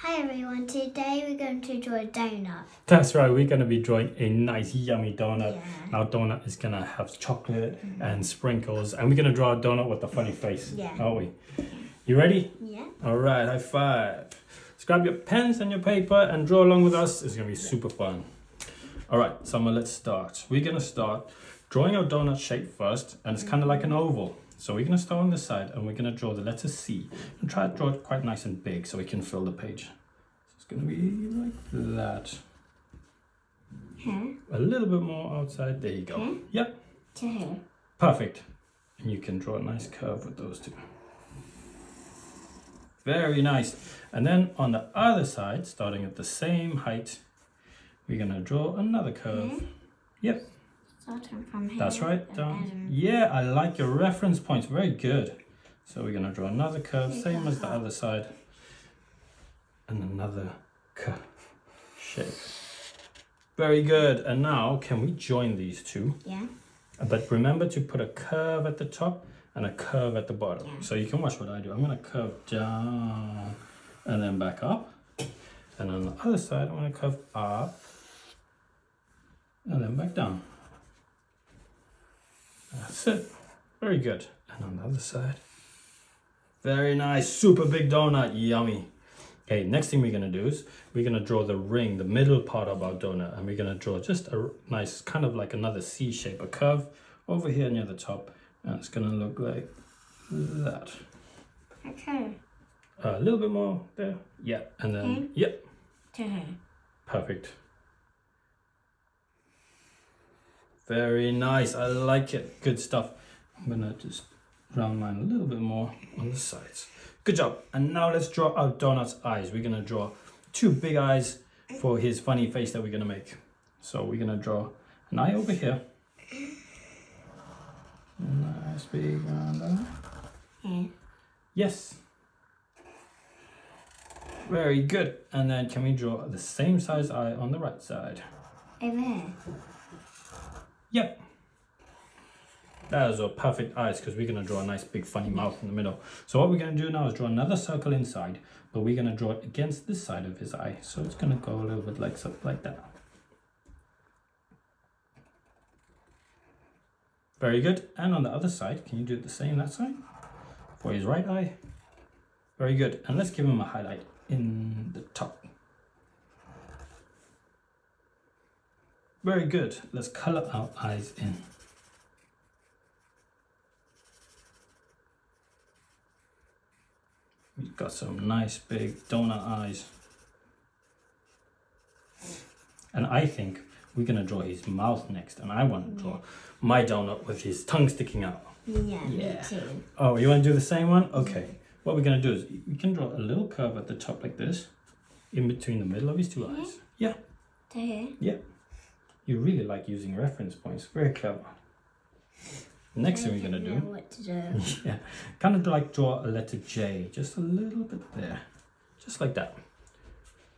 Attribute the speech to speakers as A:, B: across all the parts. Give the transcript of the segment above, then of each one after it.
A: Hi everyone, today we're going to draw a donut.
B: That's right, we're going to be drawing a nice yummy donut.
A: Yeah.
B: Our donut is going to have chocolate and sprinkles, and we're going to draw a donut with a funny face, aren't we? You ready?
A: Yeah.
B: All right, high five. Let's grab your pens and your paper and draw along with us. It's going to be super fun. All right, Summer, let's start. We're going to start drawing our donut shape first, and it's kind of like an oval. So we're going to start on this side, and we're going to draw the letter C. And try to draw it quite nice and big so we can fill the page. It's going to be like that.
A: Here.
B: A little bit more outside. There you go.
A: Here.
B: Yep.
A: To here.
B: Perfect. And you can draw a nice curve with those two. Very nice. And then on the other side, starting at the same height, we're going to draw another curve.
A: Here.
B: Yep.
A: Starting from here.
B: That's right. Down. Yeah, I like your reference points. Very good. So we're going to draw another curve, same as the other side. And another curve shape. Very good. And now, can we join these two?
A: Yeah.
B: But remember to put a curve at the top and a curve at the bottom.
A: Yeah.
B: So you can watch what I do. I'm going to curve down and then back up. And on the other side, I'm going to curve up and then back down. That's it. Very good. And on the other side. Very nice. Super big donut. Yummy. Okay, next thing we're going to do is we're going to draw the ring, the middle part of our donut. And we're going to draw just a nice, kind of like another C shape, a curve over here near the top. And it's going to look like that.
A: Okay.
B: A little bit more there. Yeah. And then, yep.
A: To here.
B: Perfect. Very nice. I like it. Good stuff. I'm going to just round mine a little bit more on the sides. Good job. And now let's draw our donut's eyes. We're going to draw two big eyes for his funny face that we're going to make. So we're going to draw an eye over here. Nice big round eye.
A: Here.
B: Yes. Very good. And then can we draw the same size eye on the right side?
A: Over here.
B: Yep. Those are perfect eyes because we're going to draw a nice big funny mouth in the middle. So what we're going to do now is draw another circle inside, but we're going to draw it against this side of his eye. So it's going to go a little bit like something like that. Very good. And on the other side, can you do it the same that side? For his right eye. Very good. And let's give him a highlight in the top. Very good. Let's color our eyes in. We've got some nice big donut eyes. And I think we're going to draw his mouth next. And I want to draw my donut with his tongue sticking out.
A: Yeah, me too.
B: Oh, you want to do the same one? Okay. What we're going to do is we can draw a little curve at the top like this. In between the middle of his two eyes. Yeah.
A: To here.
B: Yeah. You really like using reference points. Very clever. Next thing we're going to do.
A: What to do.
B: Yeah. Kind of like draw a letter J. Just a little bit there. Just like that.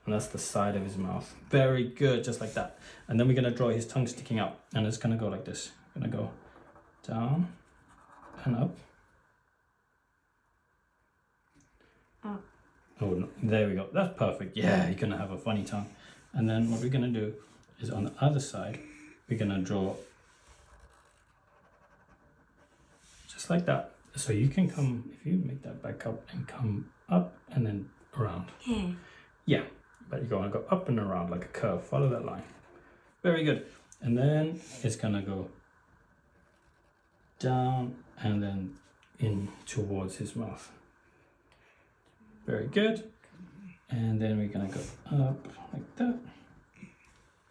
B: And that's the side of his mouth. Very good. Just like that. And then we're going to draw his tongue sticking out. And it's going to go like this. Going to go down and up.
A: Up.
B: Oh, no, there we go. That's perfect. Yeah, you're going to have a funny tongue. And then what we're going to do is on the other side, we're going to draw just like that. So you can come, if you make that back up and come up and then around.
A: Here.
B: Yeah, but you're going to go up and around like a curve. Follow that line. Very good. And then it's going to go down and then in towards his mouth. Very good. And then we're going to go up like that.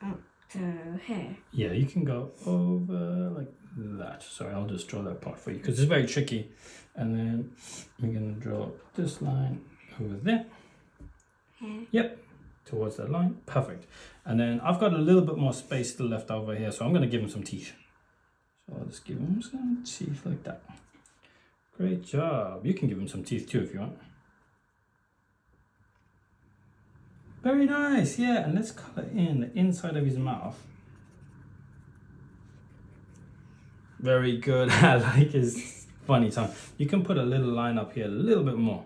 A: Up to here.
B: Yeah, you can go over like that. Sorry, I'll just draw that part for you because it's very tricky. And then we're going to draw this line over there.
A: Here.
B: Yep, towards that line. Perfect. And then I've got a little bit more space still left over here, so I'm going to give him some teeth. So I'll just give him some teeth like that. Great job. You can give him some teeth too if you want. Very nice, yeah. And let's color in the inside of his mouth. Very good. I like his funny tongue. You can put a little line up here, a little bit more.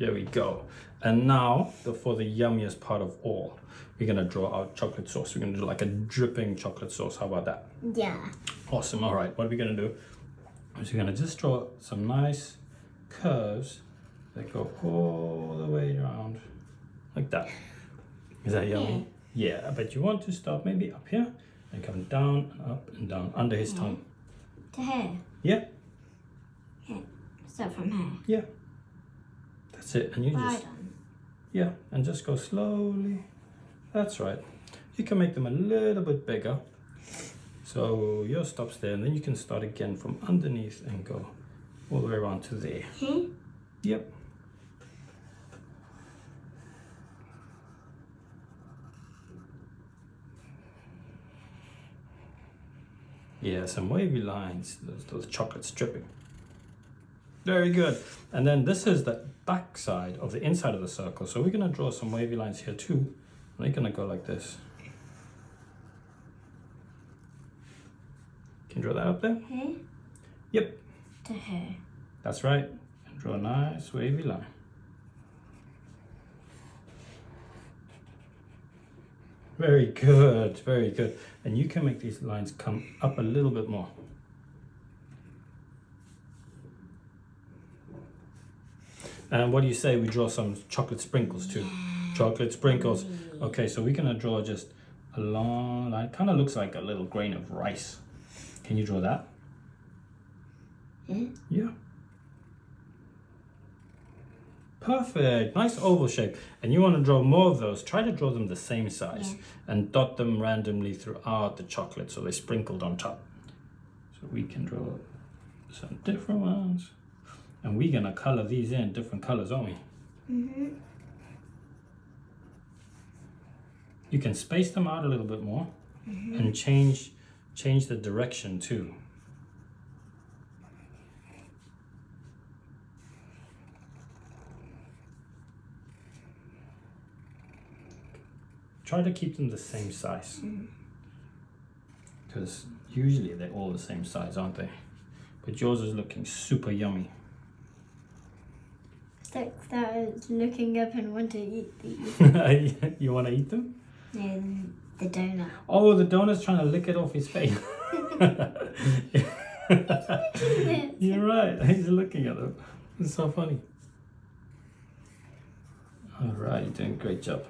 B: There we go. And now, for the yummiest part of all, we're gonna draw our chocolate sauce. We're gonna do like a dripping chocolate sauce. How about that?
A: Yeah.
B: Awesome. All right, what are we gonna do? Is we're gonna just draw some nice curves that go all the way around, like that. Is that yummy? Yeah, but you want to start maybe up here and come down and up and down under his tongue.
A: To here.
B: Yeah.
A: Here. Start from here.
B: Yeah. That's it. And you
A: Right
B: just,
A: on.
B: yeah, and just go slowly. That's right. You can make them a little bit bigger. So yours stops there, and then you can start again from underneath and go all the way around to there.
A: Here?
B: Yep. Yeah, some wavy lines, those chocolate dripping. Very good. And then this is the back side of the inside of the circle. So we're gonna draw some wavy lines here too. And they're gonna go like this. Can you draw that up there?
A: Here?
B: Yep,
A: To here.
B: that's right. And draw a nice wavy line. Very good, very good. And you can make these lines come up a little bit more. And what do you say we draw some chocolate sprinkles too? Chocolate sprinkles. Okay, so we're gonna draw just a long line. Kind of looks like a little grain of rice. Can you draw that?
A: Here?
B: Yeah. Perfect. Nice oval shape. And you want to draw more of those. Try to draw them the same size and dot them randomly throughout the chocolate so they're sprinkled on top. So we can draw some different ones. And we're going to color these in different colors, aren't we?
A: Mm-hmm.
B: You can space them out a little bit more and change the direction too. Try to keep them the same size, because usually they're all the same size, aren't they? But yours is looking super yummy.
A: Like that is looking up and want to eat these.
B: You want to eat them?
A: And the donut.
B: Oh, the donut's trying to lick it off his face. You're right, he's looking at them. It's so funny. All right, you're doing a great job.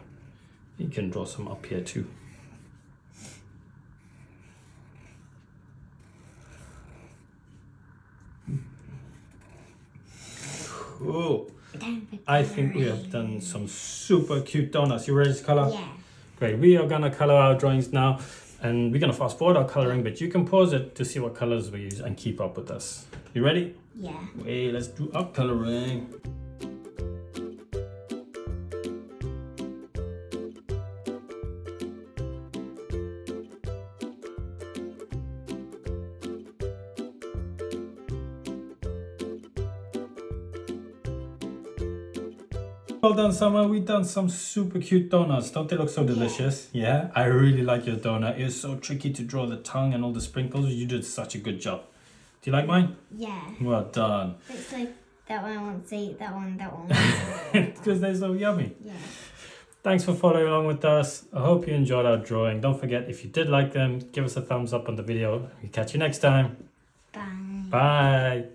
B: You can draw some up here too. Cool. I think we have done some super cute donuts. You ready to color?
A: Yeah.
B: Great. We are gonna color our drawings now, and we're gonna fast forward our coloring, but you can pause it to see what colors we use and keep up with us. You ready?
A: Yeah.
B: Wait, let's do our coloring. Well done, Summer. We've done some super cute donuts. Don't they look so delicious? Yeah? I really like your donut. It was so tricky to draw the tongue and all the sprinkles. You did such a good job. Do you like mine?
A: Yeah.
B: Well done.
A: Looks like that one wants to eat that one, that one.
B: It's because they're so yummy.
A: Yeah.
B: Thanks for following along with us. I hope you enjoyed our drawing. Don't forget, if you did like them, give us a thumbs up on the video. We'll catch you next time.
A: Bye.
B: Bye.